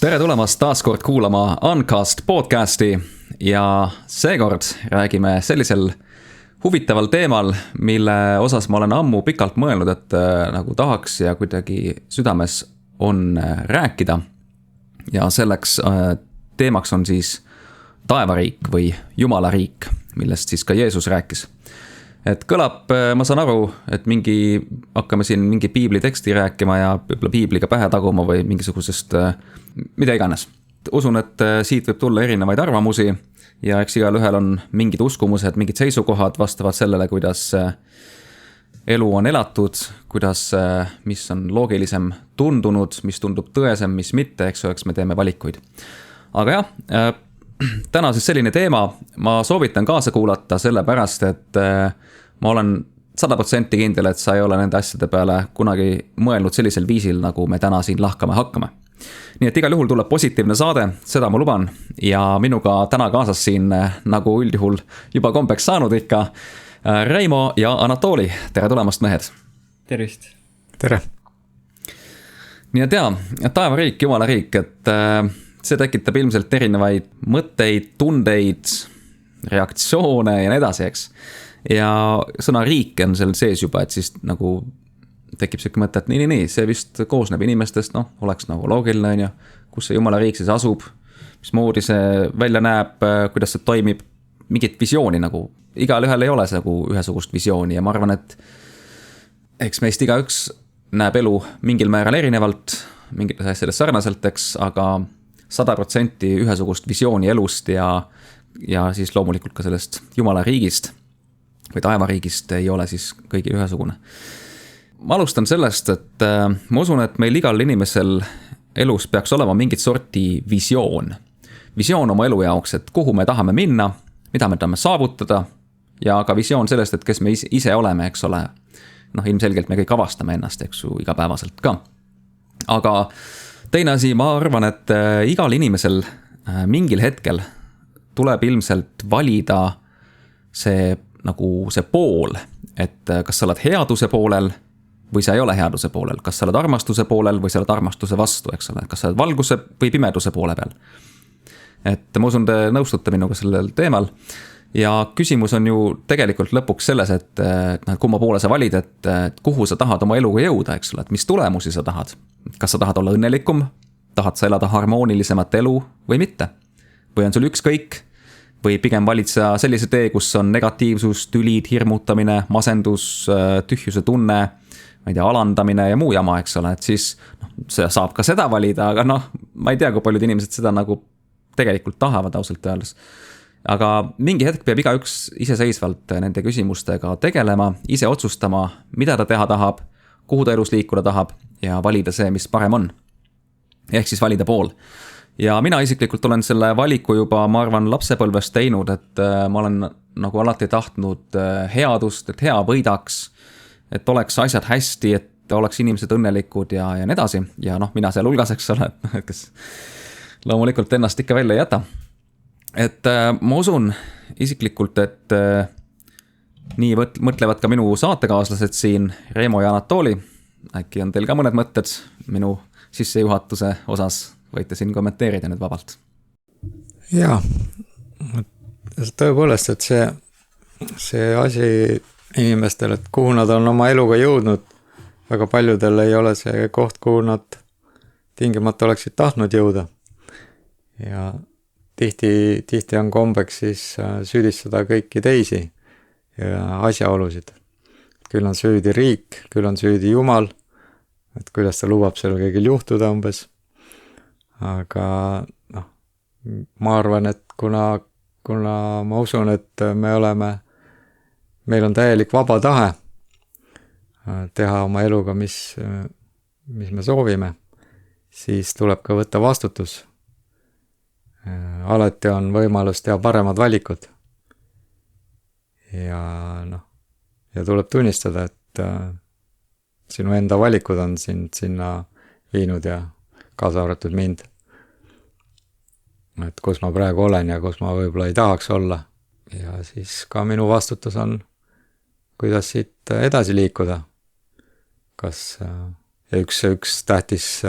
Tere tulemast taas kord kuulama Uncast podcasti ja seekord räägime sellisel huvitaval teemal, mille osas ma olen ammu pikalt mõelnud, et nagu tahaks ja kuidagi südames on rääkida. Ja selleks teemaks on siis taevariik või Jumala riik, millest siis ka Jeesus rääkis. Et kõlab, ma saan aru, et hakkame siin mingi piibli teksti rääkima ja piibliga pähe taguma või mingisugusest mida iganes. Usun, et siit võib tulla erinevaid arvamusi ja eks igal ühel on mingid uskumused, mingid seisukohad vastavad sellele, kuidas elu on elatud, mis on loogilisem tundunud, mis tundub tõesem, mis mitte, eks me teeme valikuid. Aga jah, täna siis selline teema, ma soovitan kaasa kuulata sellepärast, et ma olen 100% kindel, et sa ei ole nende asjade peale kunagi mõelnud sellisel viisil, nagu me täna siin lahkama hakkame. Nii et igal juhul tuleb positiivne saade, seda ma luban, ja minuga täna kaasas siin, nagu üldjuhul juba kombeks saanud ikka, Reimo ja Anatoli. Tere tulemast, mehed! Tervist! Tere! Nii et taevariik, Jumala riik, et see tekitab ilmselt erinevaid mõtteid, tundeid, reaktsioone ja nii edasi, eks. Ja sõna riik on seal sees juba, et siis nagu tekib selline mõte, et nii, see vist koosneb inimestest, oleks nagu loogiline, kus see Jumala riik siis asub, mismoodi see välja näeb, kuidas see toimib, mingit visiooni nagu. Igal ühel ei ole see nagu ühesugust visiooni ja ma arvan, et eks meist igaüks näeb elu mingil määral erinevalt, mingites asjades sarnaselt, eks, aga 100% ühesugust visiooni elust ja siis loomulikult ka sellest Jumala riigist või taevariigist ei ole siis kõigil ühesugune. Ma alustan sellest, et ma usun, et meil igal inimesel elus peaks olema mingit sorti visioon. Visioon oma elu jaoks, et kuhu me tahame minna, mida me tahame saavutada ja ka visioon sellest, et kes me ise oleme, eks ole. Ilmselgelt me kõik avastame ennast, eks ju, igapäevaselt ka. Aga teine asi, ma arvan, et igal inimesel mingil hetkel tuleb ilmselt valida see pool, et kas sa oled headuse poolel või sa ei ole headuse poolel, kas sa oled armastuse poolel või sa oled armastuse vastu, eks ole, kas sa oled valguse või pimeduse poole peal. Et ma usun, te nõustute minuga sellel teemal ja küsimus on ju tegelikult lõpuks selles, et kumma poole sa valid, et kuhu sa tahad oma eluga jõuda, eks ole, et mis tulemusi sa tahad. Kas sa tahad olla õnnelikum, tahad sa elada harmoonilisemat elu või mitte? Või on sul ükskõik või pigem valid sa sellise tee, kus on negatiivsus, tülid, hirmutamine, masendus, tühjuse tunne, ma ei tea, alandamine ja muu jama, eks ole, et siis see saab ka seda valida, aga ma ei tea, kui paljud inimesed seda nagu tegelikult tahavad ausalt öeldes. Aga mingi hetk peab igaüks iseseisvalt nende küsimustega tegelema, ise otsustama, mida ta teha tahab, kuhu ta elus liikuda tahab ja valida see, mis parem on. Ehk siis valida pool. Ja mina isiklikult olen selle valiku juba, ma arvan, lapsepõlvest teinud, et ma olen nagu alati tahtnud headust, et hea võidaks, et oleks asjad hästi, et oleks inimesed õnnelikud ja nii edasi. Ja mina seal hulgas, eks ole, et kes loomulikult ennast ikka välja ei jäta. Et ma usun isiklikult, et nii mõtlevad ka minu saatekaaslased siin, Reimo ja Anatoli. Äkki on teil ka mõned mõtted minu sissejuhatuse osas, võite siin kommenteerida nüüd vabalt. Jaa, tõepoolest, et see asi inimestel, et kuhu nad on oma eluga jõudnud, väga paljudel ei ole see koht, kuhu nad tingimata oleksid tahtnud jõuda. Ja tihti on kombeks siis süüdistada kõiki teisi ja asjaolusid. Küll on süüdi riik, küll on süüdi Jumal, et kuidas ta lubab seal kõigil juhtuda umbes. Aga ma arvan, et kuna ma usun, et meil on täielik vaba tahe teha oma eluga, mis me soovime, siis tuleb ka võtta vastutus. Alati on võimalus teha paremad valikud. Ja tuleb tunnistada, et sinu enda valikud on sind sinna viinud ja kaasa arvatud mind. Et kus ma praegu olen ja kus ma võib-olla ei tahaks olla. Ja siis ka minu vastutus on, kuidas siit edasi liikuda. Kas üks tähtis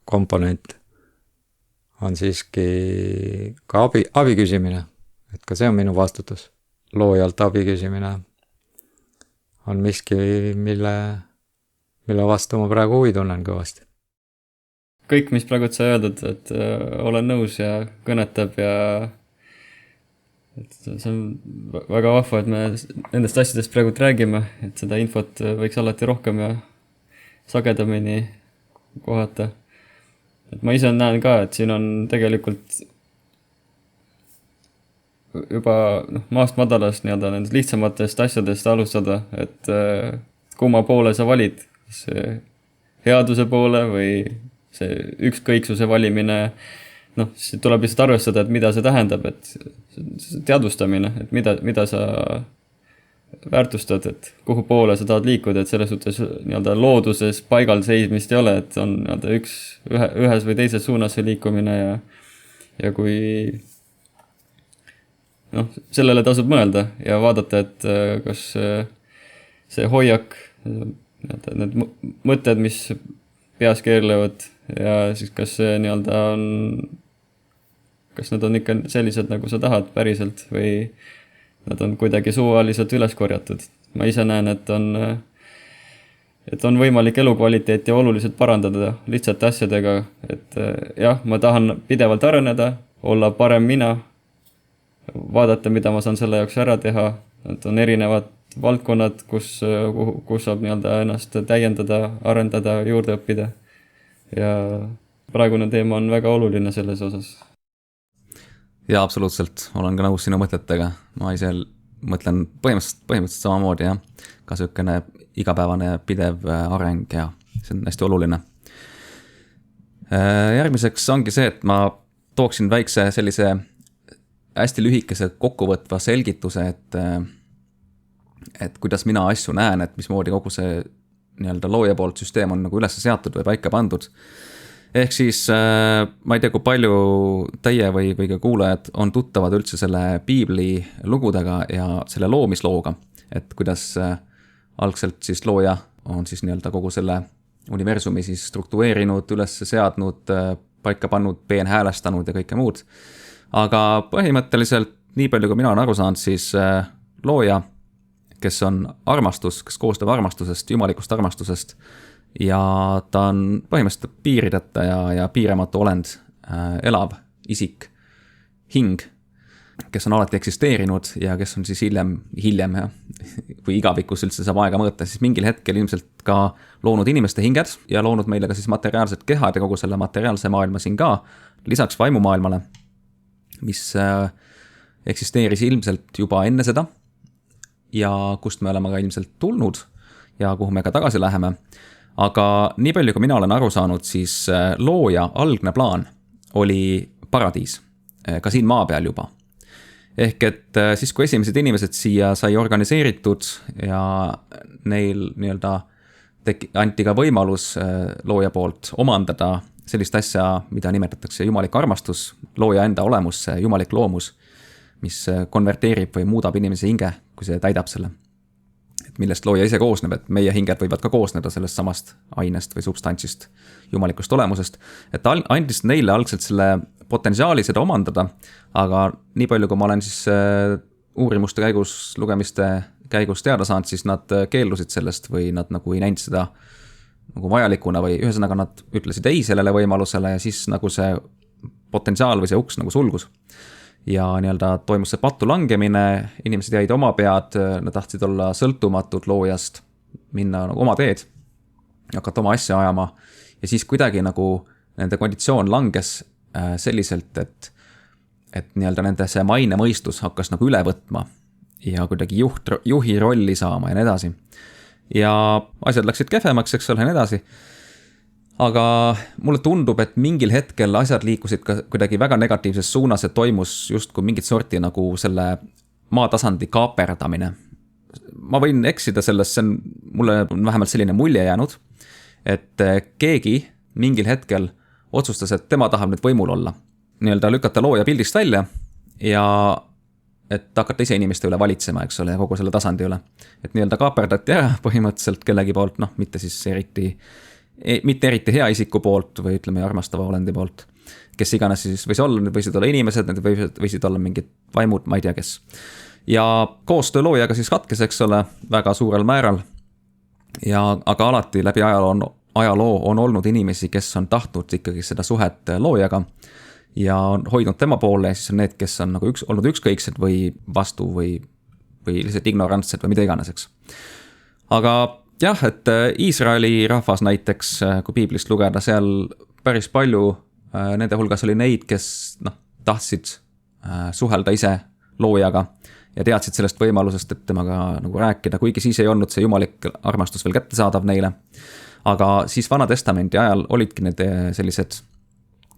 komponent on siiski ka abi küsimine, et ka see on minu vastutus. Loojalt abi küsimine on miski, mille vastu ma praegu huvi tunnen kõvasti. Kõik, mis praegu sa öeldud, et olen nõus ja kõnetab ja et see on väga vahva, et me nendest asjadest praegu räägime, et seda infot võiks alati rohkem ja sagedamini kohata. Et ma ise näen ka, et siin on tegelikult juba maast madalast nendest lihtsamatest asjadest alustada, et kumma poole sa valid, see headuse poole või see ükskõiksuse valimine, siis tuleb lihtsalt arvestada, et mida see tähendab, et teadvustamine, et mida sa väärtustad, et kuhu poole sa tahad liikuda, et selles suhtes looduses paigal seismist ei ole, et on ühes või teises suunas see liikumine ja kui sellele tasub mõelda ja vaadata, et kas see hoiak, need mõtted, mis peas keerlevad ja siis kas see kas nad on ikka sellised, nagu sa tahad päriselt või nad on kuidagi suvaliselt üles korjatud. Ma ise näen, et on võimalik elukvaliteeti oluliselt parandada lihtsate asjadega, et jah, ma tahan pidevalt areneda, olla parem mina, vaadata, mida ma saan selle jaoks ära teha, et on erinevad valdkonnad, kus saab ennast täiendada, arendada, juurde õppida ja praegune teema on väga oluline selles osas. Jaa, absoluutselt, olen ka nõus sinu mõtetega, ma ise mõtlen põhimõtteliselt samamoodi, jah, ka selline igapäevane pidev areng ja see on hästi oluline. Järgmiseks ongi see, et ma tooksin väikse sellise hästi lühikese kokkuvõtva selgituse, et kuidas mina asju näen, et mismoodi kogu see looja poolt süsteem on nagu üles seatud või paika pandud. Ehk siis ma ei tea, kui palju teie või ka kuulajad on tuttavad üldse selle piibli lugudega ja selle loomislooga, et kuidas algselt siis looja on siis kogu selle universumi siis struktureerinud, üles seadnud, paika pannud, peenhäälestanud ja kõike muud. Aga põhimõtteliselt, nii palju kui mina olen aru saanud, siis looja, kes on armastus, kes koostab armastusest, jumalikust armastusest, ja ta on põhimõtteliselt piirideta ja piiramatu olend, elav isik, hing, kes on alati eksisteerinud ja kes on siis hiljem ja kui igavikus üldse saab aega mõõta, siis mingil hetkel ilmselt ka loonud inimeste hinged ja loonud meile ka siis materiaalsed kehad ja kogu selle materiaalse maailma siin ka, lisaks vaimumaailmale, mis eksisteeris ilmselt juba enne seda ja kust me oleme ka ilmselt tulnud ja kuhu me ka tagasi läheme. Aga nii palju, kui mina olen aru saanud, siis looja algne plaan oli paradiis, ka siin maa peal juba. Ehk et siis, kui esimesed inimesed siia sai organiseeritud ja neil anti ka võimalus looja poolt omandada sellist asja, mida nimetatakse jumalik armastus, looja enda olemus, jumalik loomus, mis konverteerib või muudab inimese hinge, kui see täidab selle. Et millest looja ise koosneb, et meie hinged võivad ka koosneda sellest samast ainest või substantsist, jumalikust olemusest. Et andis neile algselt selle potentsiaali seda omandada, aga nii palju, kui ma olen siis uurimuste käigus, lugemiste käigus teada saanud, siis nad keeldusid sellest või nad nagu ei näinud seda nagu vajalikuna või ühesõnaga nad ütlesid ei sellele võimalusele ja siis nagu see potentsiaal või see uks nagu sulgus. Ja toimus see pattu langemine, inimesed jäid oma pead, nad tahtsid olla sõltumatud loojast, minna nagu oma teed, hakata oma asja ajama ja siis kuidagi nagu nende konditsioon langes selliselt, et nende see maine mõistus hakkas nagu üle võtma ja kuidagi juhi rolli saama ja nii edasi. Ja asjad läksid kehvemaks, eks ole, ja nii edasi. Aga mulle tundub, et mingil hetkel asjad liikusid ka kuidagi väga negatiivses suunas, et toimus justkui mingit sorti nagu selle maatasandi kaaperdamine. Ma võin eksida sellest, mulle on vähemalt selline mulje jäänud, et keegi mingil hetkel otsustas, et tema tahab nüüd võimul olla. Lükata looja pildist välja ja et hakata ise inimeste üle valitsema, eks ole, kogu selle tasandi üle. Et kaaperdati ära põhimõtteliselt kellegi poolt, mitte siis mitte eriti hea isiku poolt või ütleme armastava olendi poolt. kes iganes siis võis olla, need võisid olla inimesed, need võisid olla mingid vaimud, ma ei tea kes. Ja koostöö loojaga siis katkes, eks ole, väga suurel määral. Aga alati läbi ajaloo on olnud inimesi, kes on tahtnud ikkagi seda suhet loojaga ja on hoidnud tema poole ja siis on need, kes on nagu olnud ükskõiksed või vastu või lihtsalt ignorantsed või mida iganes, eks. Aga jah, et Iisraeli rahvas näiteks, kui piiblist lugeda, seal päris palju, nende hulgas oli neid, kes tahtsid suhelda ise loojaga ja teadsid sellest võimalusest, et temaga nagu rääkida, kuigi siis ei olnud see jumalik armastus veel kättesaadav neile. Aga siis Vana Testamenti ajal olidki need sellised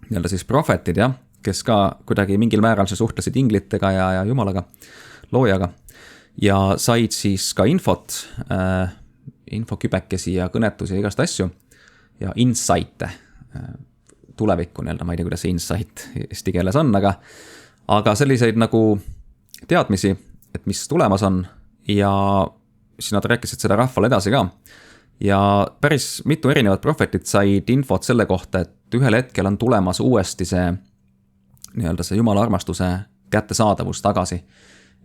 nii-öelda siis prohvetid, jah, kes ka kuidagi mingil määral suhtlesid inglitega ja jumalaga, loojaga ja said siis ka infokübekesi ja kõnetusi ja igast asju ja insight'e tulevikku nii-öelda, ma ei tea, kuidas see insight eesti keeles on, aga selliseid nagu teadmisi, et mis tulemas on ja siis nad rääkisid seda rahvale edasi ka. Ja päris mitu erinevat prohvetit said infot selle kohta, et ühel hetkel on tulemas uuesti see nii-öelda see jumala armastuse kättesaadavus tagasi.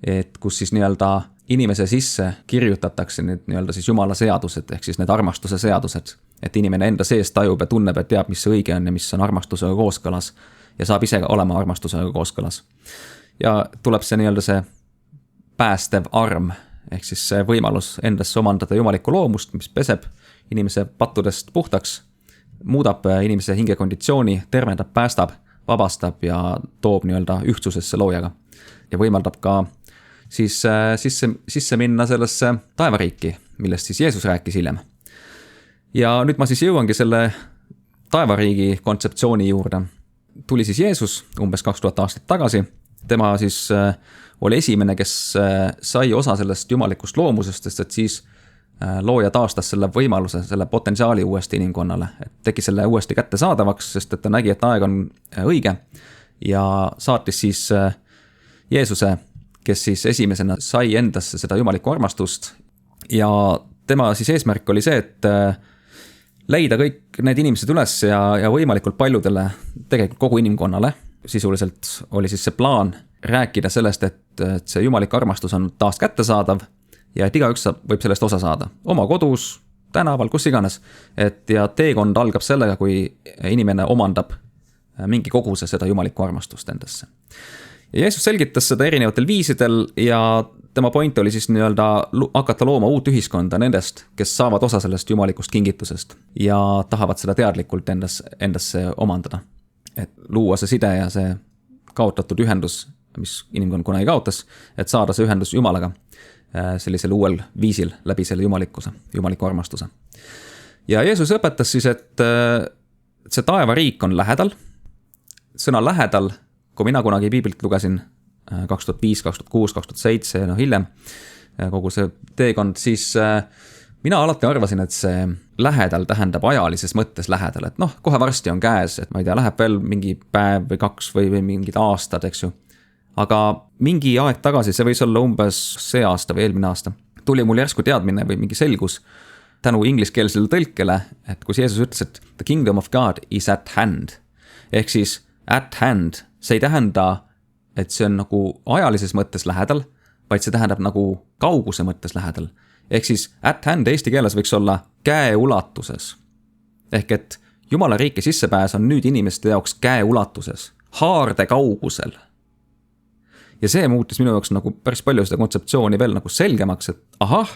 Et kus siis nii-öelda inimese sisse kirjutatakse need nii-öelda siis jumala seadused, ehk siis need armastuse seadused. Et inimene enda sees tajub ja tunneb, et teab, mis see õige on ja mis on armastusega kooskõlas ja saab ise olema armastusega kooskõlas. Ja tuleb see nii-öelda see päästev arm, ehk siis see võimalus endasse omandada jumalikku loomust, mis peseb inimese pattudest puhtaks, muudab inimese hingekonditsiooni, tervendab, päästab, vabastab ja toob nii-öelda ühtsusesse loojaga. Ja võimaldab ka siis sisse minna sellesse taevariiki, millest siis Jeesus rääkis hiljem. Ja nüüd ma siis jõuangi selle taevariigi kontseptsiooni juurde. Tuli siis Jeesus umbes 2000 aastat tagasi. Tema siis oli esimene, kes sai osa sellest jumalikust loomusest, sest et siis looja taastas selle võimaluse, selle potentsiaali uuesti inimkonnale. Et tegi selle uuesti kättesaadavaks, sest et ta nägi, et aeg on õige ja saatis siis Jeesuse, kes siis esimesena sai endasse seda jumalikku armastust ja tema siis eesmärk oli see, et leida kõik need inimesed üles ja võimalikult paljudele, tegelikult kogu inimkonnale. Sisuliselt oli siis see plaan rääkida sellest, et see jumalik armastus on taas kättesaadav ja et igaüks võib sellest osa saada. Oma kodus, tänaval, kus iganes. Ja teekond algab sellega, kui inimene omandab mingi koguse seda jumalikku armastust endasse. Ja Jeesus selgitas seda erinevatel viisidel ja tema point oli siis nii-öelda hakata looma uut ühiskonda nendest, kes saavad osa sellest jumalikust kingitusest ja tahavad seda teadlikult endasse omandada. Et luua see side ja see kaotatud ühendus, mis inimkond kunagi kaotas, et saada see ühendus jumalaga sellisel uuel viisil läbi selle jumaliku armastuse. Ja Jeesus õpetas siis, et see taevariik on lähedal. Sõna lähedal, kui mina kunagi piiblilt lugesin 2005, 2006, 2007 ja hiljem kogu see teekond, siis mina alati arvasin, et see lähedal tähendab ajalises mõttes lähedal, et kohe varsti on käes, et ma ei tea, läheb veel mingi päev või 2 või mingid aastad, eks ju. Aga mingi aeg tagasi, see võis olla umbes see aasta või eelmine aasta, tuli mul järsku teadmine või mingi selgus tänu ingliskeelsele tõlkele, et kus Jeesus ütles, et the kingdom of God is at hand. Ehk siis at hand, see ei tähenda, et see on nagu ajalises mõttes lähedal, vaid see tähendab nagu kauguse mõttes lähedal. Ehk siis at hand eesti keeles võiks olla käe ulatuses. Ehk et Jumala riiki sissepääs on nüüd inimeste jaoks käe ulatuses, haarde kaugusel. Ja see muutis minu jaoks nagu päris palju seda kontseptsiooni veel nagu selgemaks, et ahah,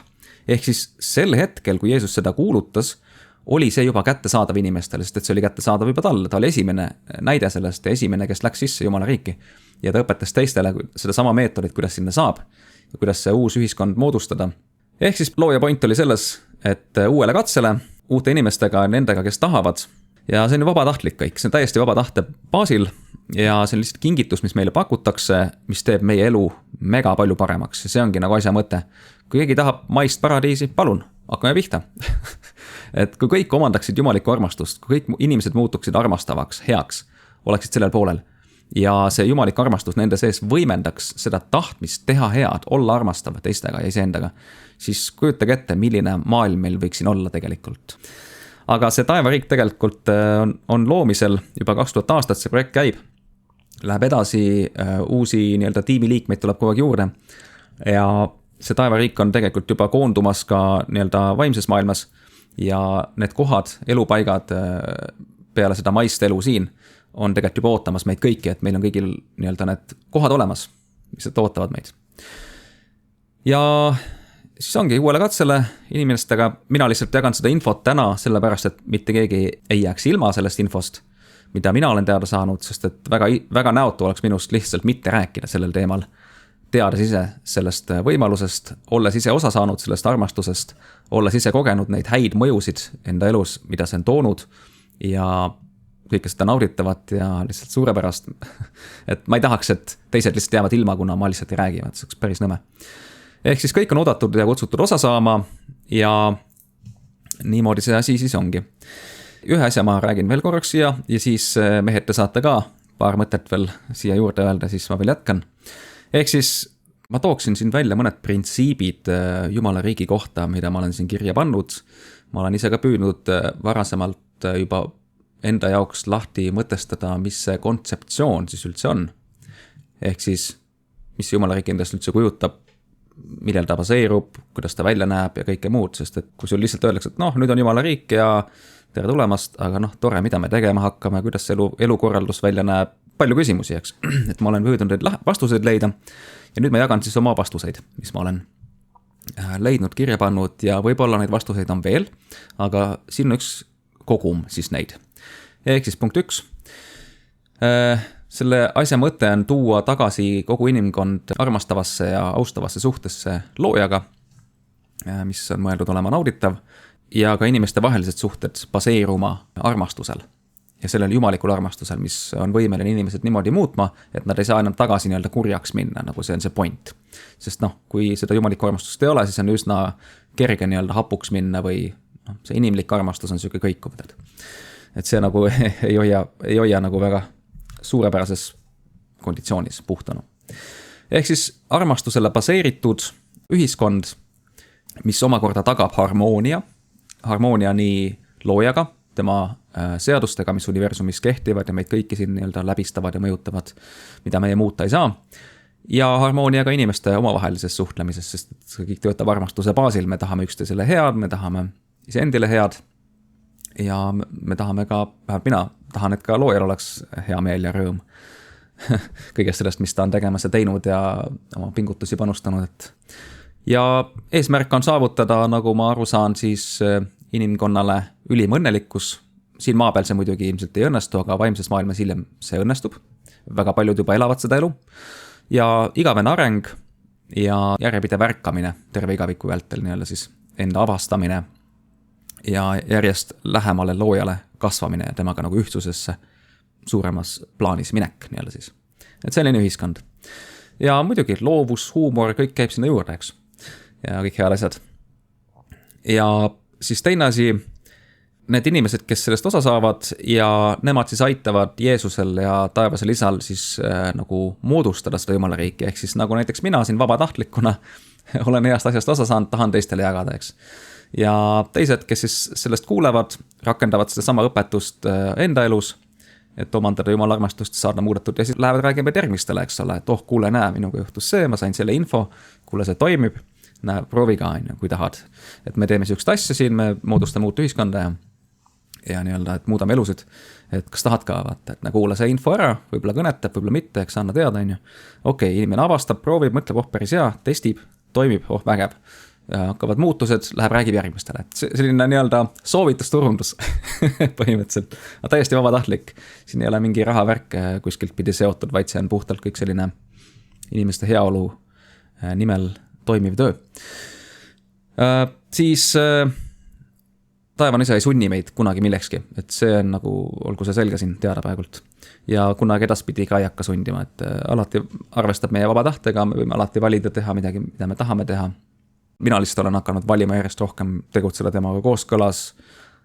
ehk siis sel hetkel, kui Jeesus seda kuulutas, oli see juba kättesaadav inimestele, sest et see oli kättesaadav juba talle. Ta oli esimene näide sellest ja esimene, kes läks sisse Jumala riiki. Ja ta õpetas teistele seda sama meetodit, kuidas sinna saab ja kuidas see uus ühiskond moodustada. Ehk siis looja point oli selles, et uuele katsele, uute inimestega, nendega, kes tahavad. Ja see on vabatahtlik kõik, see on täiesti vabatachte baasil ja see on lihtsalt kingitus, mis meile pakutakse, mis teeb meie elu mega palju paremaks. Ja see ongi nagu asja mõte. Kui keegi tahab maist paradiisi, palun, hakkame pihta. Et kui kõik omandaksid jumalikku armastust, kui kõik inimesed muutuksid armastavaks, heaks, oleksid sellel poolel. Ja see jumalik armastus nende sees võimendaks seda tahtmist teha head, olla armastav teistega ja iseendaga, siis kujutage ette, milline maailm meil võiks siin olla tegelikult. aga see taevariik tegelikult on loomisel juba 2000 aastat, see projekt käib. Läheb edasi, uusi nii-öelda tiimiliikmeid tuleb kogu aeg juurde. Ja see taevariik on tegelikult juba koondumas ka nii-öelda vaimses maailmas. Ja need kohad, elupaigad peale seda maist elu siin on tegelikult juba ootamas meid kõiki, et meil on kõigil nii-öelda need kohad olemas, mis ootavad meid. Ja siis ongi uuele katsele inimestega, mina lihtsalt jagan seda infot täna, sellepärast, et mitte keegi ei jääks ilma sellest infost, mida mina olen teada saanud, sest et väga näotu oleks minust lihtsalt mitte rääkida sellel teemal, teades ise sellest võimalusest, olles ise osa saanud sellest armastusest, olles ise kogenud neid häid mõjusid enda elus, mida see on toonud ja kõike seda nauditavat ja lihtsalt suurepärast. Et ma ei tahaks, et teised lihtsalt jäävad ilma, kuna ma lihtsalt ei räägi, et see oleks päris nõme. Ehk siis kõik on oodatud ja kutsutud osa saama ja niimoodi see asi siis ongi. Ühe asja ma räägin veel korraks siia ja siis mehed te saate ka paar mõtet veel siia juurde öelda, siis ma veel jätkan. Ehk siis ma tooksin siin välja mõned printsiibid Jumala riigi kohta, mida ma olen siin kirja pannud. Ma olen ise ka püüdnud varasemalt juba enda jaoks lahti mõtestada, mis see kontseptsioon siis üldse on. Ehk siis, mis Jumala riik endast üldse kujutab, millel ta baseerub, kuidas ta välja näeb ja kõike muud, sest et kui sul lihtsalt öeldakse, et nüüd on Jumala riik ja tere tulemast, aga tore, mida me tegema hakkame, kuidas see elukorraldus välja näeb, palju küsimusi, eks. Et ma olen püüdnud neid vastuseid leida ja nüüd ma jagan siis oma vastuseid, mis ma olen leidnud, kirja pannud ja võib-olla neid vastuseid on veel, aga siin on üks kogum siis neid. Ehk siis punkt 1. Selle asja mõte on tuua tagasi kogu inimkond armastavasse ja austavasse suhtesse loojaga, mis on mõeldud olema nauditav, ja ka inimeste vahelised suhted baseeruma armastusel. Ja sellel jumalikul armastusel, mis on võimeline inimesed niimoodi muutma, et nad ei saa enam tagasi nii-öelda kurjaks minna, nagu see on see point. Sest kui seda jumalikku armastust ei ole, siis on üsna kerge nii-öelda hapuks minna või see inimlik armastus on selline kõikuv. Et see nagu ei hoia nagu väga suurepärases konditsioonis puhtanu. Ehk siis armastusele baseeritud ühiskond, mis omakorda tagab harmoonia nii loojaga, tema seadustega, mis universumis kehtivad ja meid kõiki siin nii-öelda läbistavad ja mõjutavad, mida meie muuta ei saa. Ja harmoonia ka inimeste omavahelises suhtlemises, sest see kõik töötab armastuse baasil, me tahame üksteisele head, me tahame iseendile head ja me tahame ka, mina tahan, et ka loojal oleks hea meel ja rõõm kõigest sellest, mis ta on tegemas ja teinud ja oma pingutusi panustanud. Ja eesmärk on saavutada, nagu ma aru saan, siis inimkonnale ülim õnnelikkus. Siin maa peal see muidugi ilmselt ei õnnestu, aga vaimses maailmas hiljem see õnnestub. Väga paljud juba elavad seda elu. Ja igavene areng ja järjepidev ärkamine terve igaviku vältel nii-öelda siis enda avastamine ja järjest lähemale loojale kasvamine ja temaga nagu ühtsusesse suuremas plaanis minek nii-öelda siis. Et selline ühiskond. Ja muidugi loovus, huumor, kõik käib sinna juurde, eks. Ja kõik head asjad. Ja siis teine asi, need inimesed, kes sellest osa saavad ja nemad siis aitavad Jeesusel ja taevasel isal siis nagu moodustada seda Jumala riiki. Ehk siis nagu näiteks mina siin vabatahtlikuna olen heast asjast osa saanud, tahan teistele jagada, eks. Ja teised, kes siis sellest kuulevad, rakendavad seda sama õpetust enda elus, et omandada Jumala armastust, saada muudetud ja siis lähevad räägime järgmistele, eks ole, et kuule, näe, minuga juhtus see, ma sain selle info, kuule, see toimib, näe, proovi ka, kui tahad. Et me teeme sihukest asja siin, me moodustame uut ühiskonda ja nii-öelda, et muudame elusid, et kas tahad ka vaata, et kuule see info ära, võib-olla kõnetab, võib-olla mitte, eks anna teada, on ju. Okei, inimene avastab, proovib, mõtleb, päris hea, testib, toimib, vägev. Ja hakkavad muutused, läheb räägib järgmistele. Et selline nii-öelda soovitusturundus põhimõtteliselt. Täiesti vabatahtlik. Siin ei ole mingi rahavärk kuskilt pidi seotud, vaid see on puhtalt kõik selline inimeste heaolu nimel toimiv töö. Siis taevan ise ei sunni meid kunagi millekski. Et see on nagu, olgu see selge siin teada praegult. Ja kunagi edaspidi ka ei hakka sundima. Et alati arvestab meie vaba tahtega, me võime alati valida teha midagi, mida me tahame teha. Mina lihtsalt olen hakanud valima järjest rohkem tegutseda temaga kooskõlas,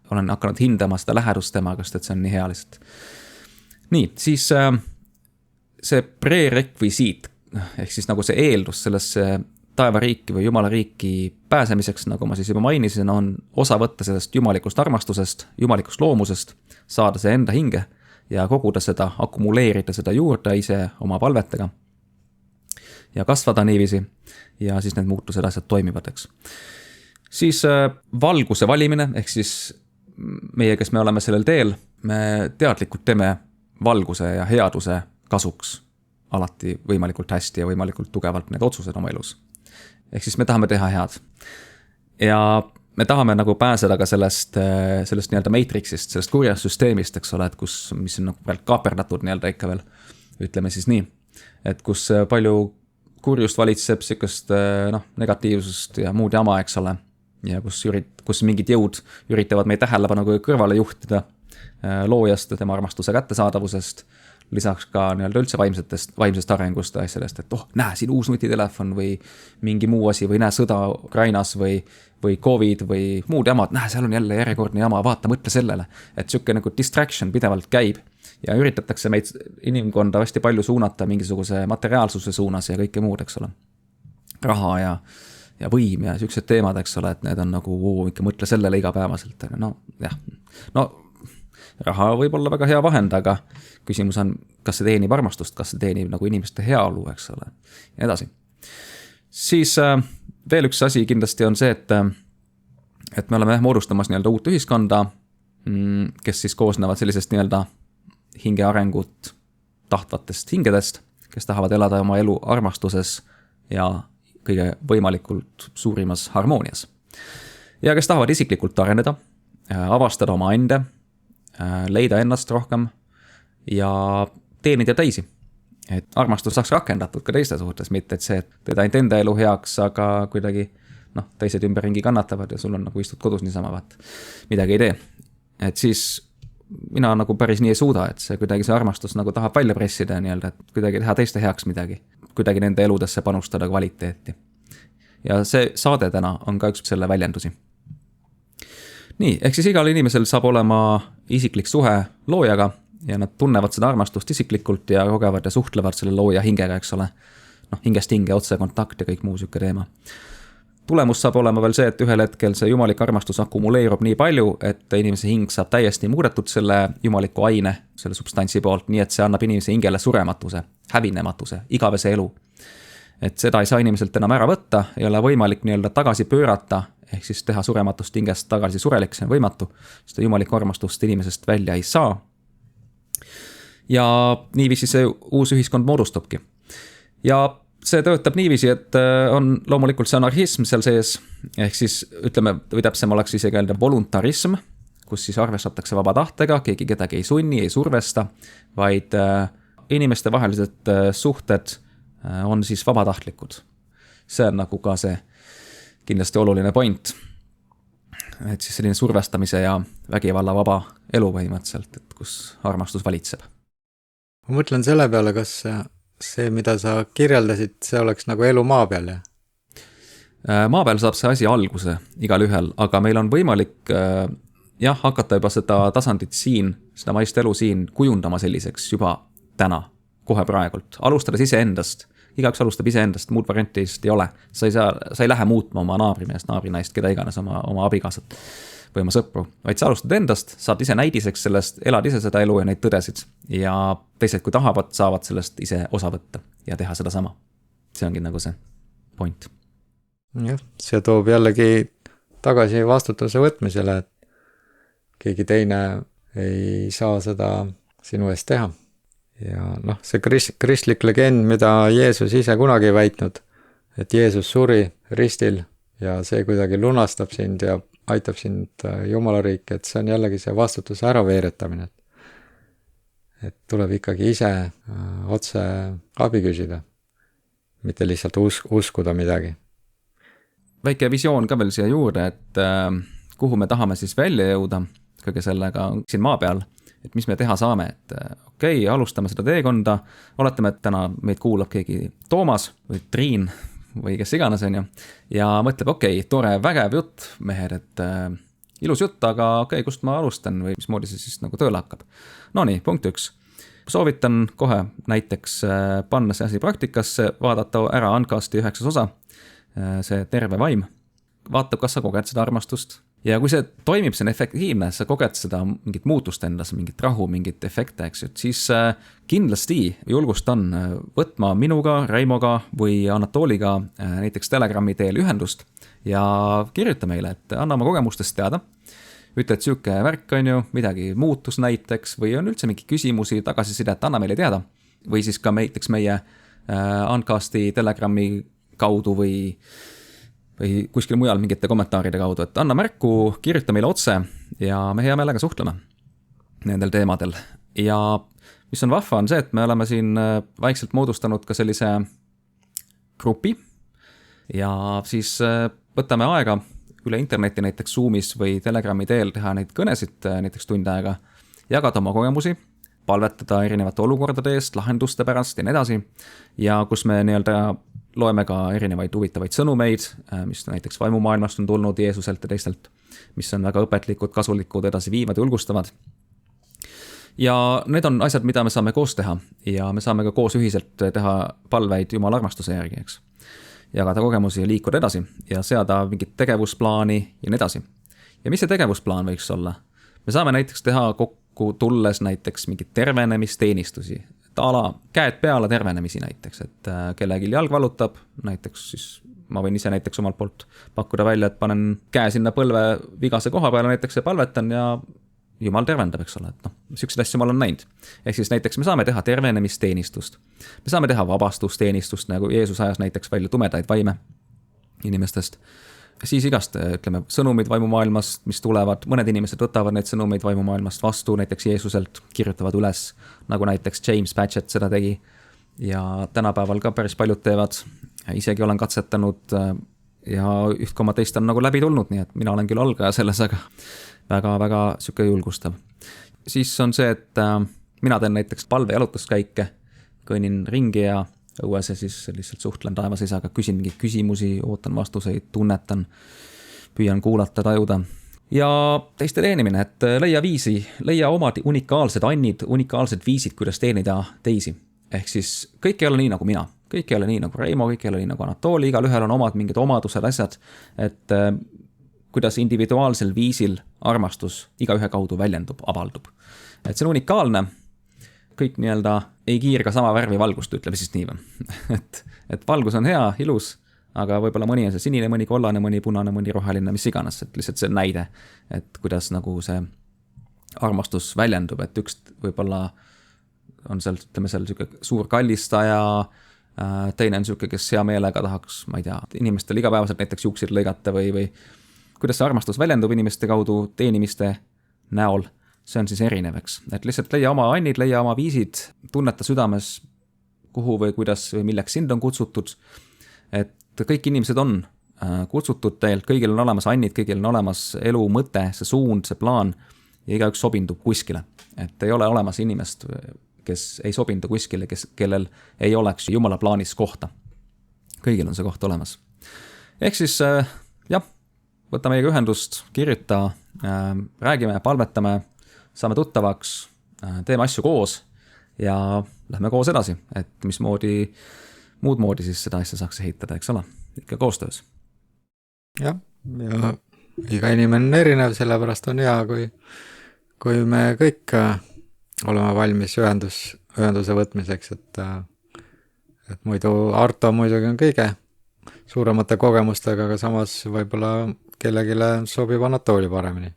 olen hakanud hindama seda lähedust temaga, sest et see on nii hea lihtsalt. Nii, siis see prerekvisiit, ehk siis nagu see eeldus sellesse taevariiki või jumala riiki pääsemiseks, nagu ma siis juba mainisin, on osa võtta sellest jumalikust armastusest, jumalikust loomusest, saada see enda hinge ja koguda seda, akumuleerida seda juurde ise oma palvetega ja kasvada niiviisi ja siis need muutused asjad toimivad, eks. Siis valguse valimine, ehk siis meie, kes me oleme sellel teel, me teadlikult teeme valguse ja headuse kasuks alati võimalikult hästi ja võimalikult tugevalt need otsused oma elus. Ehk siis me tahame teha head. Ja me tahame nagu pääseda ka sellest nii-öelda matrixist, sellest kurjast süsteemist, eks ole, et mis on nagu veel kaaperdatud nii-öelda ikka veel, ütleme siis nii, et kus palju kurjust valitseb sükest negatiivsust ja muud jama, eks ole, ja kus mingid jõud üritavad meie tähelepanu kõrvale juhtida loojast, tema armastuse kättesaadavusest, lisaks ka nii-öelda üldse vaimsest arengust ja asjadest, et näe, siin uus nutitelefon või mingi muu asi või näe sõda Ukrainas või Covid või muud jamad, näe, seal on jälle järjekordne jama, vaata, mõtle sellele. Et süke nagu distraction pidevalt käib ja üritatakse meid inimkonda hästi palju suunata mingisuguse materiaalsuse suunas ja kõike muud, eks ole. Raha ja võim ja sükesed teemad, eks ole, et need on nagu, ikka mõtle sellele igapäevaselt. No, jah. No, raha võib olla väga hea vahend, aga küsimus on, kas see teenib armastust, kas see teenib nagu inimeste heaolu, eks ole, ja edasi. Siis veel üks asi kindlasti on see, et me oleme moodustamas nii-öelda uut ühiskonda, kes siis koosnevad sellisest nii-öelda hinge arengut tahtvatest hingedest, kes tahavad elada oma elu armastuses ja kõige võimalikult suurimas harmoonias. Ja kes tahavad isiklikult areneda, avastada oma ende, leida ennast rohkem ja teenida teisi. Et armastus saaks rakendatud ka teiste suhtes, mitte et see, et teed ainult enda elu heaks, aga kuidagi teised ümberringi kannatavad ja sul on nagu istud kodus niisama, midagi ei tee. Et siis mina nagu päris nii ei suuda, et see kuidagi see armastus nagu tahab välja pressida nii-öelda, et kuidagi teha teiste heaks midagi, kuidagi nende eludesse panustada kvaliteeti. Ja see saade täna on ka üks selle väljendusi. Nii, ehk siis igal inimesel saab olema isiklik suhe loojaga ja nad tunnevad seda armastust isiklikult ja kogevad ja suhtlevad selle looja hingega, eks ole. Hingest hinge, otse kontakt ja kõik muu süke teema. Tulemus saab olema veel see, et ühel hetkel see jumalik armastus akumuleerub nii palju, et inimese hing saab täiesti muudetud selle jumaliku aine, selle substantsi poolt, nii et see annab inimese hingele surematuse, hävinematuse, igavese elu. Et seda ei saa inimeselt enam ära võtta, ei ole võimalik nii-öelda tagasi pöörata, ehk siis teha surematust hingest tagasi surelik, see on võimatu, seda jumalikku armastust inimesest välja ei saa. Ja niiviisi see uus ühiskond moodustubki. Ja see töötab niiviisi, et on loomulikult see anarhism seal sees, ehk siis ütleme, või täpsem oleks isegi öelda voluntarism, kus siis arvestatakse vaba tahtega, keegi kedagi ei sunni, ei survesta, vaid inimeste vahelised suhted on siis vabatahtlikud. See on nagu ka see kindlasti oluline point. Et siis selline survestamise ja vägivalla vaba elu põhimõtteliselt, et kus armastus valitseb. Ma mõtlen selle peale, kas see, mida sa kirjeldasid, see oleks nagu elu maa peal, ja? Maa peal saab see asi alguse igal ühel, aga meil on võimalik hakata juba seda tasandit siin, seda maist elu siin kujundama selliseks juba täna, kohe praegult. Alustades iseendast. Igaks alustab iseendast, muud variantist ei ole. Sa ei lähe muutma oma naabrimeest, naabrinaist, keda iganes oma abikaasat või oma sõpru. Vaid sa alustad endast, saad ise näidiseks sellest, elad ise seda elu ja neid tõdesid. Ja teised, kui tahavad, saavad sellest ise osa võtta ja teha seda sama. See ongi nagu see point. Jah, see toob jällegi tagasi vastutuse võtmisele, et keegi teine ei saa seda sinu eest teha. Ja see kristlik legend, mida Jeesus ise kunagi väitnud, et Jeesus suri ristil ja see kuidagi lunastab sind ja aitab sind Jumala riiki, et see on jällegi see vastutuse ära veeretamine. Et tuleb ikkagi ise otse abi küsida, mitte lihtsalt uskuda midagi. Väike visioon ka veel siia juurde, et kuhu me tahame siis välja jõuda kõige sellega siin maa peal, et mis me teha saame, et okei, alustame seda teekonda, oletame, et täna meid kuulab keegi Toomas või Triin või kes iganes on ju, ja mõtleb, okei, tore, vägev jutt, mehed, et ilus jutt, aga okei, kust ma alustan või mismoodi see siis nagu tööle hakkab. No nii, punkt 1. Soovitan kohe näiteks panna see asi praktikasse, vaadata ära Uncasti 9. osa, see terve vaim vaatab, kas sa koged seda armastust. Ja kui see toimib, see on efektiivne, sa koged seda mingit muutust endas, mingit rahu, mingit efekte, eks ju, siis kindlasti julgustan võtma minuga, Reimoga või Anatoliga näiteks Telegrami teel ühendust ja kirjuta meile, et anna oma kogemustest teada. Ütle, et siuke värk on ju, midagi muutus näiteks või on üldse mingi küsimusi, tagasisidet, anna meile teada. Või siis ka näiteks meie Uncasti Telegrami kaudu või kuskil mujal mingite kommentaaride kaudu, et anna märku, kirjuta meile otse ja me hea meelega suhtleme nendel teemadel. Ja mis on vahva, on see, et me oleme siin vaikselt moodustanud ka sellise grupi ja siis võtame aega üle interneti, näiteks Zoomis või Telegrami teel teha neid kõnesid näiteks tund aega, jagada oma kogemusi, palvetada erinevate olukordade eest, lahenduste pärast ja nii edasi. Ja kus me nii-öelda loeme ka erinevaid huvitavaid sõnumeid, mis näiteks vaimumaailmast on tulnud Jeesuselt ja teistelt, mis on väga õpetlikud, kasulikud, edasi viivad ja julgustavad. Ja need on asjad, mida me saame koos teha ja me saame ka koos ühiselt teha palveid Jumala armastuse järgi, eks. Jagada kogemusi ja liikuda edasi ja seada mingit tegevusplaani ja nii edasi. Ja mis see tegevusplaan võiks olla? Me saame näiteks teha kokku tulles näiteks mingit tervenemisteenistusi, ala käed peale tervenemisi näiteks, et kellelgi jalg valutab, näiteks siis ma võin ise näiteks omalt poolt pakkuda välja, et panen käe sinna põlve vigase koha peale näiteks ja palvetan ja Jumal tervendab, eks ole, et sellised asju Jumal on näinud. Ehk siis näiteks me saame teha tervenemisteenistust, me saame teha vabastusteenistust, nagu Jeesus ajas näiteks välja tumedaid vaime inimestest. Siis igast, ütleme, sõnumid vaimumaailmast, mis tulevad, mõned inimesed võtavad neid sõnumeid vaimumaailmast vastu, näiteks Jeesuselt kirjutavad üles, nagu näiteks James Patchett seda tegi ja tänapäeval ka päris paljud teevad, isegi olen katsetanud ja üht koma teist on nagu läbi tulnud, nii et mina olen küll algaja selles, aga väga-väga süke julgustav. Siis on see, et mina teen näiteks palve jalutuskäike, kõnnin ringi ja õues ja siis lihtsalt suhtlen taevasisaga, küsin mingeid küsimusi, ootan vastuseid, tunnetan, püüan kuulata, tajuda. Ja teiste teenimine, et leia omad unikaalsed annid, unikaalsed viisid, kuidas teenida teisi. Ehk siis kõik ei ole nii nagu mina, kõik ei ole nii nagu Reimo, kõik ei ole nii nagu Anatoli, igal ühel on omad mingid omadused, asjad, et kuidas individuaalsel viisil armastus iga ühe kaudu väljendub, avaldub. Et see on unikaalne. Kõik nii-öelda ei kiirga sama värvi valgust, ütleme siis nii. et valgus on hea, ilus, aga võib-olla mõni on see sinine, mõni kollane, mõni punane, mõni roheline, mis iganes, et lihtsalt see näide, et kuidas nagu see armastus väljendub, et üks võib-olla on seal, ütleme seal suur kallistaja, teine on siuke, kes hea meelega tahaks, ma ei tea, inimestel igapäevaselt näiteks juuksid lõigata või kuidas see armastus väljendub inimeste kaudu teenimiste näol. See on siis erinevaks, et lihtsalt leia oma annid, leia oma viisid, tunneta südames, kuhu või kuidas või milleks sind on kutsutud. Et kõik inimesed on kutsutud teilt, kõigil on olemas annid, kõigil on olemas elu mõte, see suund, see plaan ja igaüks sobindub kuskile. Et ei ole olemas inimest, kes ei sobindu kuskile, kellel ei oleks Jumala plaanis kohta. Kõigil on see koht olemas. Ehk siis jah, võta meiega ühendust, kirjuta, räägime, palvetame, saame tuttavaks, teeme asju koos ja lähme koos edasi, et muud moodi siis seda asja saaks ehitada, eks ole, ikka koostöös. Ja iga inimene on erinev, sellepärast on hea, kui me kõik oleme valmis ühenduse võtmiseks, et muidu Arto muidugi on kõige suuremate kogemustega, aga samas võib-olla kellegile sobib Anatoli paremini.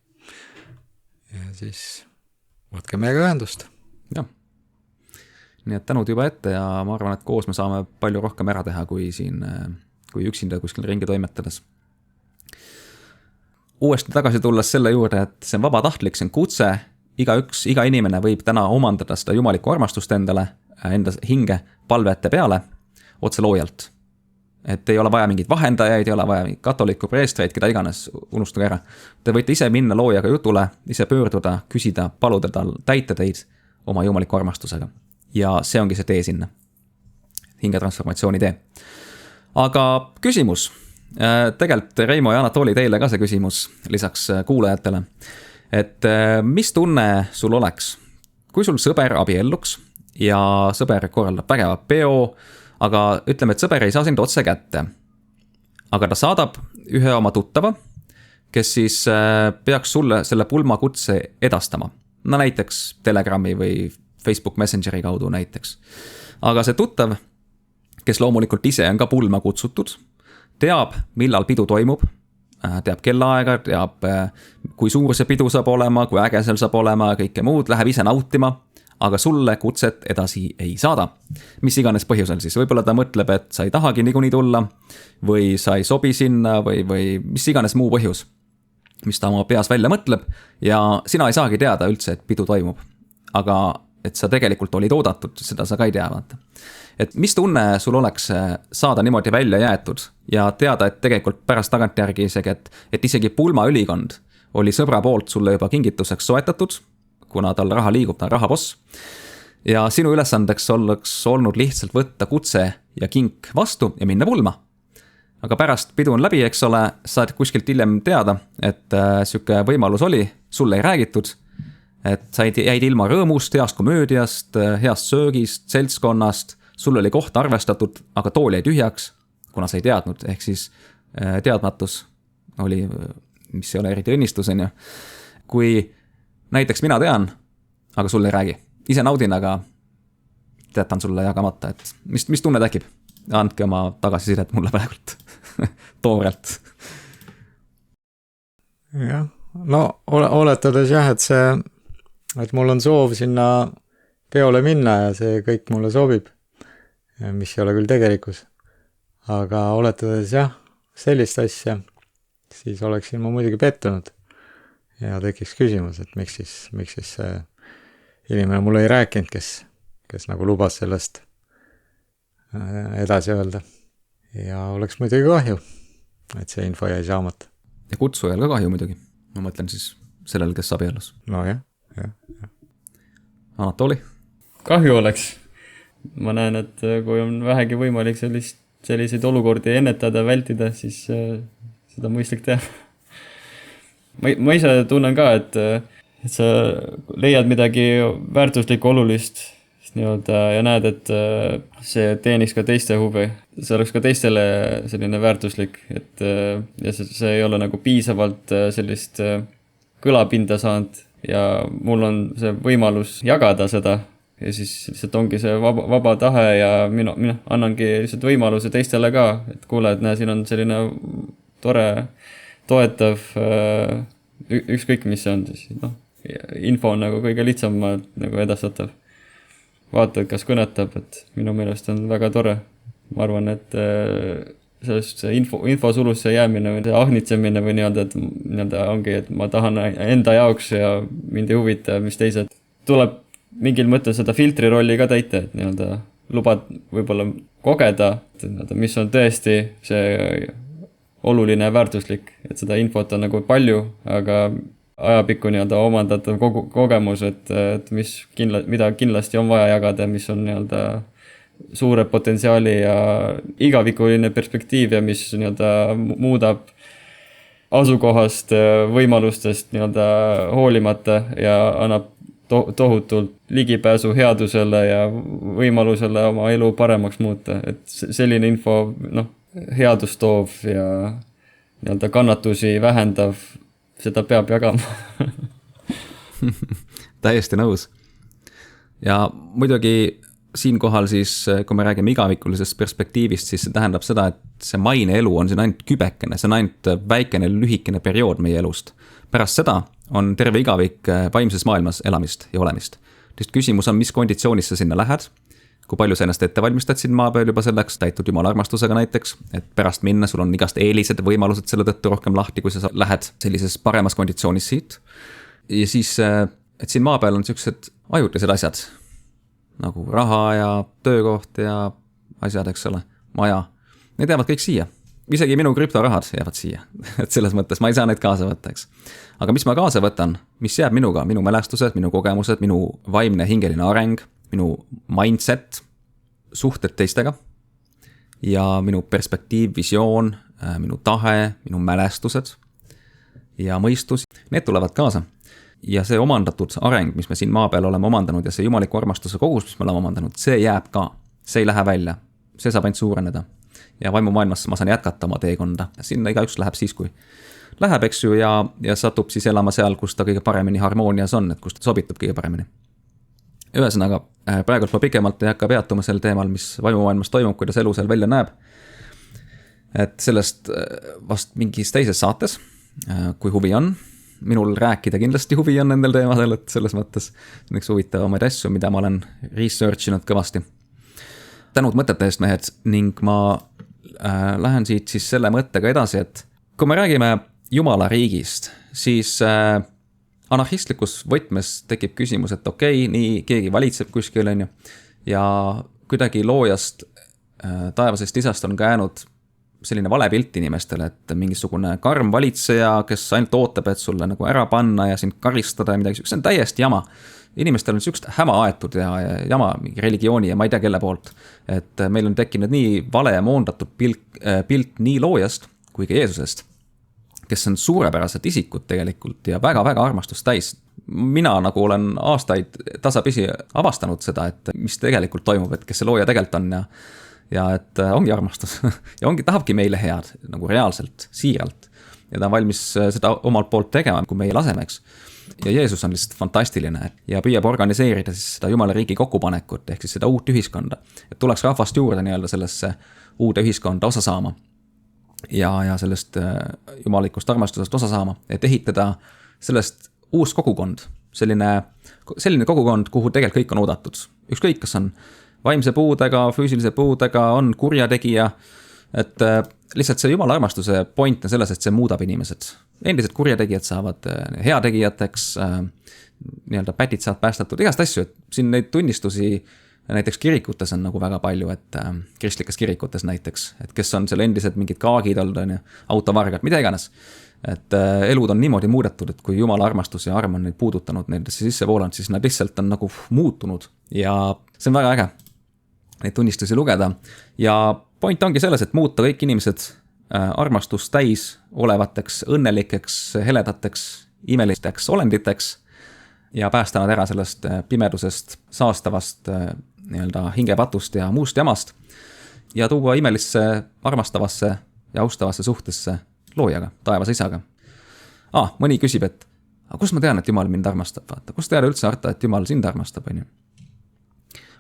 Ja siis võtke meiega ühendust. Jah. Nii et tänud juba ette ja ma arvan, et koos me saame palju rohkem ära teha, kui üksinda kuskil ringi toimetades. Uuesti tagasi tulles selle juurde, et see on vabatahtlik, see on kutse, iga inimene võib täna omandada seda jumalikku armastust enda hinge palvete peale otse loojalt. Et ei ole vaja mingid vahendajaid, ei ole vaja mingid katoliku preestreid, keda iganes, unustage ära. Te võite ise minna loojaga jutule, ise pöörduda, küsida, paluda tal täita teid oma jumaliku armastusega. Ja see ongi see tee sinna. Hingetransformatsiooni tee. Aga küsimus. Tegelikult Reimo ja Anatoli teile ka see küsimus lisaks kuulajatele. Et mis tunne sul oleks, kui sul sõber abielluks ja sõber korraldab vägeva peo, aga ütleme, et sõber ei saa sind otse kätte. aga ta saadab ühe oma tuttava, kes siis peaks sulle selle pulmakutse edastama. No näiteks Telegrami või Facebook Messengeri kaudu näiteks. Aga see tuttav, kes loomulikult ise on ka pulma kutsutud, teab, millal pidu toimub, teab kellaaega, teab, kui suur see pidu saab olema, kui äge seal saab olema ja kõike muud, läheb ise nautima, aga sulle kutset edasi ei saada. Mis iganes põhjusel siis, võib-olla ta mõtleb, et sa ei tahagi niikuinii tulla või sa ei sobi sinna või mis iganes muu põhjus, mis ta oma peas välja mõtleb ja sina ei saagi teada üldse, et pidu toimub. Aga et sa tegelikult olid oodatud, seda sa ka ei tea, vaata. Et mis tunne sul oleks saada niimoodi välja jäetud ja teada, et tegelikult pärast tagantjärgi isegi, et isegi pulmaülikond oli sõbra poolt sulle juba kingituseks soetatud, kuna tal raha liigub, ta on rahaboss. Ja sinu ülesandeks oleks olnud lihtsalt võtta kutse ja kink vastu ja minna pulma. Aga pärast pidu on läbi, eks ole, saad kuskilt hiljem teada, et siuke võimalus oli, sulle ei räägitud, et sa jäid ilma rõõmust, heast komöödiast, heast söögist, seltskonnast, sul oli koht arvestatud, aga tool jäi tühjaks, kuna sa ei teadnud, ehk siis teadmatus oli, mis ei ole eriti õnnistuseni. Kui näiteks mina tean, aga sulle ei räägi, ise naudin, aga jätan sulle jagamata, et mis tunne tekib? Andke oma tagasisidet mulle praegult, toorelt. Jah, no oletades jah, et mul on soov sinna peole minna ja see kõik mulle sobib, mis ei ole küll tegelikkus. Aga oletades jah, sellist asja, siis oleksin ma muidugi pettunud. Ja tekiks küsimus, et miks siis see inimene mulle ei rääkinud, kes nagu lubas sellest edasi öelda. Ja oleks muidugi kahju, et see info jäi saamata. Ja kutsujal ka kahju muidugi. Ma mõtlen siis sellel, kes abiellus. No jah. Anatoli? Kahju oleks. Ma näen, et kui on vähegi võimalik selliseid olukordi ennetada, vältida, siis seda mõistlik teha. Ma ise tunnen ka, et sa leiad midagi väärtuslikku olulist ja näed, et see teeniks ka teiste huvi. See oleks ka teistele selline väärtuslik, ja see ei ole nagu piisavalt sellist kõlapinda saanud ja mul on see võimalus jagada seda ja siis lihtsalt ongi see vaba tahe ja mina annangi lihtsalt võimaluse teistele ka, et kuule, et näe, siin on selline tore, toetav, ükskõik mis see on siis, info on nagu kõige lihtsamalt nagu edastatav. Vaata, kas kõnetab, et minu meelest on väga tore. Ma arvan, et sellest info sulusse jäämine või ahnitsemine või nii-öelda ongi, et ma tahan enda jaoks ja mind ei huvita, mis teised. Tuleb mingil mõttel seda filtri rolli ka täita, et nii-öelda lubad võib-olla kogeda, mis on tõesti see oluline ja väärtuslik, et seda infot on nagu palju, aga ajapikku nii-öelda omandatav kogemus, et mida kindlasti on vaja jagada, mis on nii-öelda suure potentsiaali ja igavikuline perspektiiv ja mis nii-öelda muudab asukohast, võimalustest nii-öelda hoolimata ja annab tohutult ligipääsu headusele ja võimalusele oma elu paremaks muuta. Et selline info headust toov ja nii-öelda kannatusi vähendav, seda peab jagama. Täiesti nõus. Ja muidugi siinkohal siis, kui me räägime igavikulisest perspektiivist, siis see tähendab seda, et see maine elu on siin ainult kübekene, see on ainult väikene lühikene periood meie elust. Pärast seda on terve igavik vaimses maailmas elamist ja olemist. Teist küsimus on, mis konditsioonis sa sinna lähed, kui palju sa ennast ette valmistad siin maa peal juba selleks, täitud jumala armastusega näiteks, et pärast minna sul on igast eelised ja võimalused selle tõttu rohkem lahti, kui sa lähed sellises paremas konditsioonis siit. Ja siis, et siin maa peal on sellised ajutised asjad, nagu raha ja töökoht ja asjad, eks ole, maja. Need jäävad kõik siia. Isegi minu krüptorahad jäävad siia. Et selles mõttes ma ei saa neid kaasa võtta, eks. Aga mis ma kaasa võtan, mis jääb minuga, minu mälestused, minu kogemused, minu vaimne hingeline areng, minu mindset, suhted teistega ja minu perspektiiv, visioon, minu tahe, minu mälestused ja mõistus, need tulevad kaasa. Ja see omandatud areng, mis me siin maa peal oleme omandanud ja see jumaliku armastuse kogus, mis me oleme omandanud, see jääb ka. See ei lähe välja. See saab ainult suureneda. ja vaimumaailmas ma saan jätkata oma teekonda. Sinna igaüks läheb siis, kui läheb, eks ju, ja satub siis elama seal, kus ta kõige paremini harmoonias on, et kus ta sobitub kõige paremini. Ühesõnaga, praegult ma pikemalt ei hakka peatuma sel teemal, mis vaimumaailmas toimub, kuidas elu seal välja näeb. Et sellest vast mingis teises saates, kui huvi on. Minul rääkida kindlasti huvi on nendel teemadel, et selles mõttes on üks huvitavamaid asju, mida ma olen researchinud kõvasti. Tänud mõtete eest, mehed, ning ma lähen siit siis selle mõttega edasi, et kui me räägime Jumala riigist, siis anarhistlikus võtmes tekib küsimus, et okei, nii keegi valitseb kuskil, on ju, ja kuidagi loojast, taevasest isast on käinud selline vale pilt inimestele, et mingisugune karm valitseja, kes ainult ootab, et sulle nagu ära panna ja sind karistada ja midagi, see on täiesti jama. Inimestel on sükst häma aetud ja jama religiooni ja ma ei tea kelle poolt. Et meil on tekkinud nii vale ja moondatud pilt nii loojast kui ka Jeesusest, kes on suurepärased isikud tegelikult ja väga-väga armastust täis. Mina nagu olen aastaid tasapisi avastanud seda, et mis tegelikult toimub, et kes see looja tegelikult on ja et ongi armastus ja tahabki meile head nagu reaalselt, siiralt. Ja ta on valmis seda omalt poolt tegema, kui meie lasemeks. Ja Jeesus on lihtsalt fantastiline ja püüab organiseerida siis seda Jumala riigi kokkupanekut ehk siis seda uut ühiskonda. Et tuleks rahvast juurde nii-öelda sellesse uude ühiskonda osa saama ja sellest jumalikust armastusest osa saama, et ehitada sellest uus kogukond, selline kogukond, kuhu tegelikult kõik on oodatud. Ükskõik, kas on vaimse puudega, füüsilise puudega, on kurjategija, et lihtsalt see Jumala armastuse point on selles, et see muudab inimesed. Endised kurjategijad saavad heategijateks, nii-öelda pätid saavad päästatud, igast asju, et siin neid tunnistusi näiteks kirikutes on nagu väga palju, et kristlikes kirikutes näiteks, et kes on seal endised mingid kaagid olnud, autovargad, mida iganes. Et elud on niimoodi muudetud, et kui Jumala armastus ja arm on neid puudutanud, nendesse sisse voolanud, siis nad lihtsalt on nagu muutunud ja see on väga äge neid tunnistusi lugeda ja point ongi selles, et muuta kõik inimesed armastust täis olevateks, õnnelikeks, heledateks, imelisteks olenditeks ja päästa nad ära sellest pimedusest, saastavast nii-öelda hingepatust ja muust jamast ja tuua imelisse, armastavasse ja austavasse suhtesse loojaga, taevase isaga. Mõni küsib, et kus ma tean, et Jumal mind armastab? Vaata, kus teada üldse harta, et Jumal sind armastab?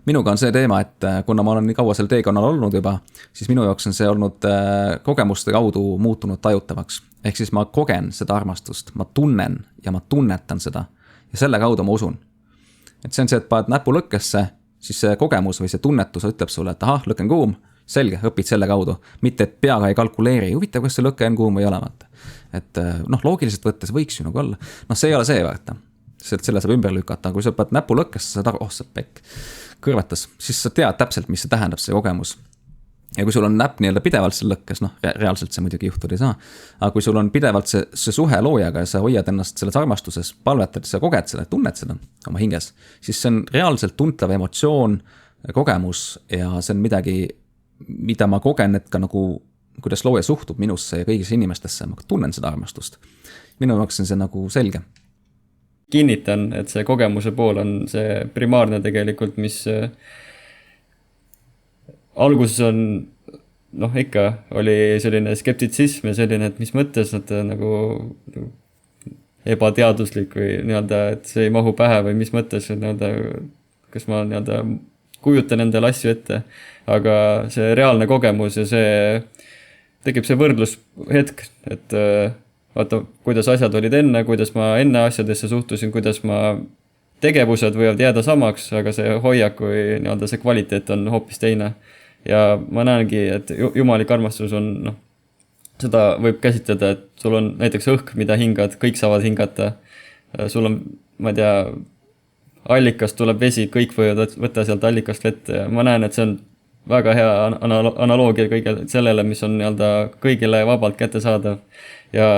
Minuga on see teema, et kuna ma olen nii kaua seal teekonnal olnud juba, siis minu jaoks on see olnud kogemuste kaudu muutunud tajutavaks. Ehk siis ma kogen seda armastust, ma tunnen ja ma tunnetan seda ja selle kaudu ma usun. Et see on see, et paned näpu lõkkesse, siis see kogemus või see tunnetus ütleb sulle, et lõke on kuum, selge, õpid selle kaudu, mitte et peaga ei kalkuleeri, huvitav, kas see lõke on kuum või ei ole. Et loogiliselt võttes võiks ju nagu olla. See ei ole see, vaata. Selle saab ümber lükata, kui sa paned näpu lõkkesse, sa saad sa pekk kõrvetas, siis sa tead täpselt, mis see tähendab, see kogemus. Ja kui sul on näpp nii-öelda pidevalt seal lõkkes, reaalselt see muidugi juhtuda ei saa, aga kui sul on pidevalt see suhe loojaga ja sa hoiad ennast selles armastuses, palvetad, sa koged seda, tunned seda oma hinges, siis see on reaalselt tuntav emotsioon, kogemus ja see on midagi, mida ma kogen, et ka nagu, kuidas looja suhtub minusse ja kõigisse inimestesse, ma tunnen seda armastust. Minu jaoks on see nagu selge. Kinnitan, et see kogemuse pool on see primaarne tegelikult, mis alguses on, ikka oli selline skeptitsism ja selline, et mis mõttes nad nagu ebateaduslik või nii-öelda, et see ei mahu pähe või mis mõttes, nii-öelda, kas ma nii-öelda kujutan endale asju ette, aga see reaalne kogemus ja see tekib see võrdlushetk, et vaata, kuidas asjad olid enne, kuidas ma enne asjadesse suhtusin, kuidas ma tegevused võivad jääda samaks, aga see hoiak või nii-öelda see kvaliteet on hoopis teine. Ja ma näengi, et jumalik armastus on, seda võib käsitleda, et sul on näiteks õhk, mida hingad, kõik saavad hingata. Sul on, ma ei tea, allikast tuleb vesi, kõik võivad võtta sealt allikast vett ja ma näen, et see on väga hea analoogia kõigele sellele, mis on nii-öelda kõigile vabalt kättesaadav. Ja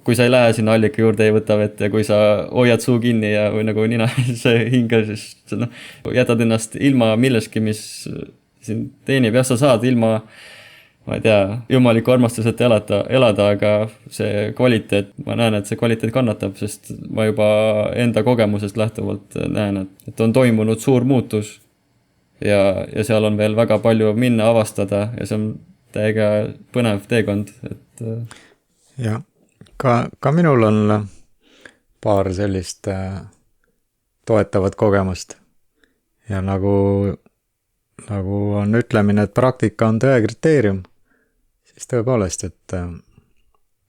kui sa ei lähe sinna allika juurde, ei võta vett ja kui sa hoiad suu kinni ja või nagu nina see hinga, siis jätad ennast ilma milleski, mis siin teenib. Ja sa saad ilma, ma ei tea, jumaliku armastuseta elada, aga see kvaliteet, ma näen, et see kvaliteet kannatab, sest ma juba enda kogemusest lähtuvalt näen, et on toimunud suur muutus ja seal on veel väga palju minna avastada ja see on täiega põnev teekond, et jah, ka minul on paar sellist toetavat kogemust ja nagu on ütlemine, et praktika on tõe kriteerium, siis tõepoolest, et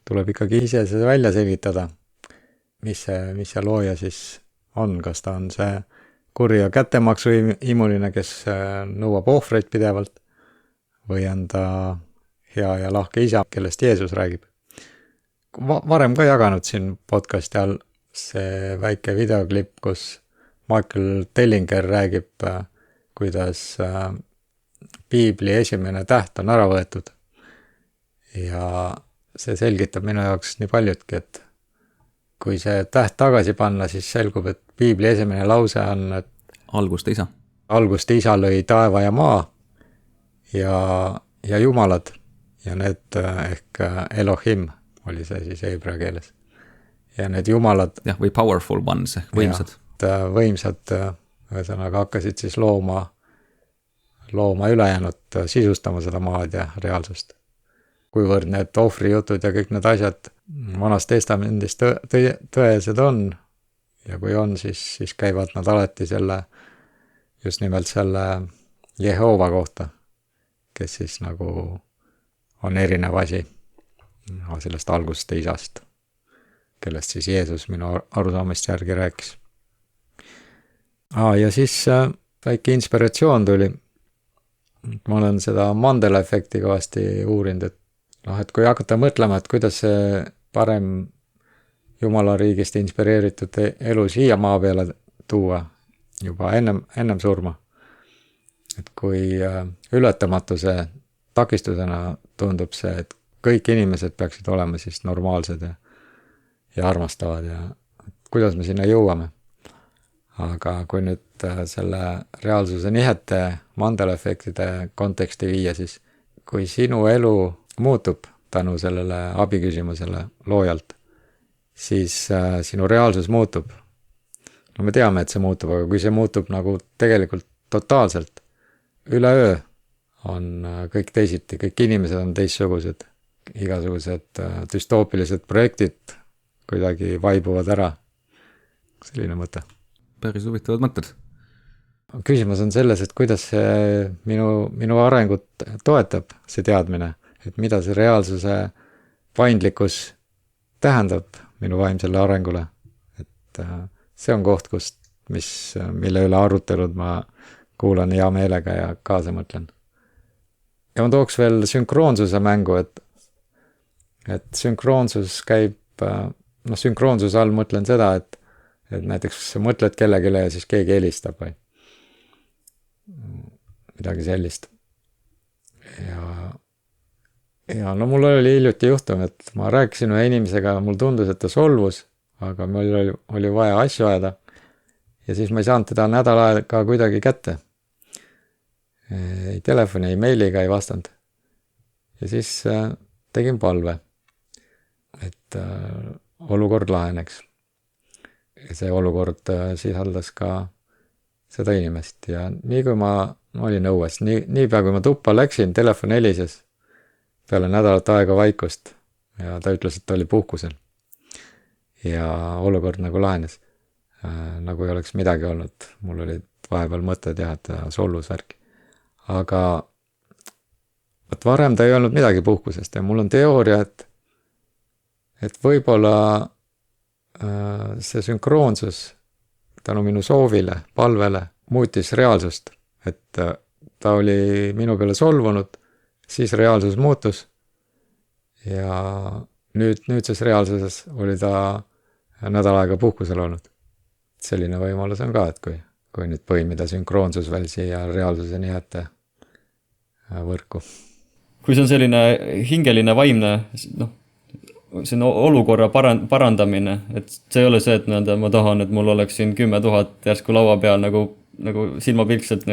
tuleb ikkagi ise see välja selgitada, mis see looja siis on, kas ta on see kurja kättemaksu imuline, kes nõuab ohvreid pidevalt, või on ta hea ja lahke isa, kellest Jeesus räägib. Varem ka jaganud siin podcasti all see väike videoklipp, kus Michael Tellinger räägib, kuidas piibli esimene täht on ära võetud. Ja see selgitab minu jaoks nii paljutki, et kui see täht tagasi panna, siis selgub, et piibli esimene lause on, et algust isa. Algust isa lõi taeva ja maa ja jumalad ja need ehk Elohim oli see siis heebrea keeles. Ja need jumalad... Jah, või powerful ones ehk võimsad. Võimsad ühesõnaga hakkasid siis looma ülejäänud, sisustama seda maad ja reaalsust. Kuivõrd need ohvrijutud ja kõik need asjad vanas testamendis tõesed on ja kui on, siis käivad nad alati just nimelt selle Jehova kohta, kes siis nagu on erinev asi sellest algusest isast, kellest siis Jeesus minu arusaamist järgi rääkis. Ja siis väike inspiratsioon tuli. Ma olen seda Mandela efekti kõvasti uurinud, et kui hakata mõtlema, et kuidas see parem Jumala riigist inspireeritud elu siia maa peale tuua juba ennem surma. Et kui ületamatuse takistusena tundub see, et kõik inimesed peaksid olema siis normaalsed ja armastavad ja kuidas me sinna jõuame. Aga kui nüüd selle reaalsuse nihete Mandela efektide konteksti viia, siis kui sinu elu muutub tänu sellele abiküsimusele loojalt, siis sinu reaalsus muutub. No me teame, et see muutub, aga kui see muutub nagu tegelikult totaalselt, üleöö on kõik teisiti, kõik inimesed on teistsugused, igasugused düstoopilised projektid kuidagi vaibuvad ära. Selline mõte. Päris huvitavad mõtted. Küsimus on selles, et kuidas see minu arengut toetab, see teadmine, et mida see reaalsuse paindlikkus tähendab minu vaimsele arengule. Et see on koht, mille üle arutelud ma kuulan hea meelega ja kaasa mõtlen. Ja ma tooks veel sünkroonsuse mängu, et sünkroonsus käib, sünkroonsuse all mõtlen seda, et näiteks mõtled kellegile ja siis keegi helistab või midagi sellist. Ja no mul oli hiljuti juhtum, et ma rääkisin ühe inimesega, mul tundus, et ta solvus, aga meil oli vaja asju ajada ja siis ma ei saanud teda nädal aega kuidagi kätte. Ei telefoni, ei meiliga ei vastanud. Ja siis tegin palve, et olukord laheneks. Ja see olukord sisaldas ka seda inimest ja nii kui ma olin õues, niipea kui ma tuppa läksin, telefon helises peale nädalat aega vaikust ja ta ütles, et ta oli puhkusel ja olukord nagu lahenes, nagu ei oleks midagi olnud. Mul olid vahepeal mõtted jah, et solvus värki, aga varem ta ei olnud midagi puhkusest ja mul on teooria, et võib-olla see sünkroonsus tänu minu soovile, palvele muutis reaalsust, et ta oli minu peale solvunud, siis reaalsus muutus ja nüüdses reaalsuses oli ta nädal aega puhkusel olnud. Selline võimalus on ka, et kui nüüd põimida sünkroonsus veel siia reaalsuse nihete võrku. Kui see on selline hingeline vaimne, see on olukorra parandamine, et see ei ole see, et ma tahan, et mul oleks siin 10 000 järsku laua peal nagu silmapilkselt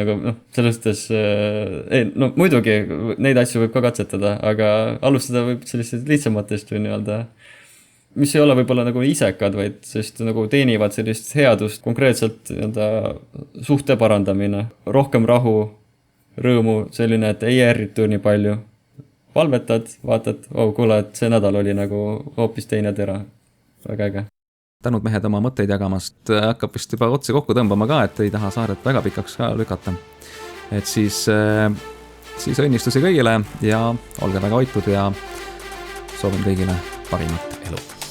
selles muidugi neid asju võib ka katsetada, aga alustada võib sellistest lihtsamatest või mis ei ole võib-olla nagu isekad, vaid sest nagu teenivad sellist headust, konkreetselt suhte parandamine, rohkem rahu, rõõmu, selline, et ei ärritu nii palju, palvetad, vaatad, kuule, et see nädal oli nagu hoopis teine tera. Väga äge. Tänud mehed oma mõtteid jagamast, hakkab vist juba otsi kokku tõmbama ka, et ei taha saadet väga pikaks ka lükata. Et siis õnnistusi kõigile ja olge väga hoitud ja soovin kõigile parimat elu.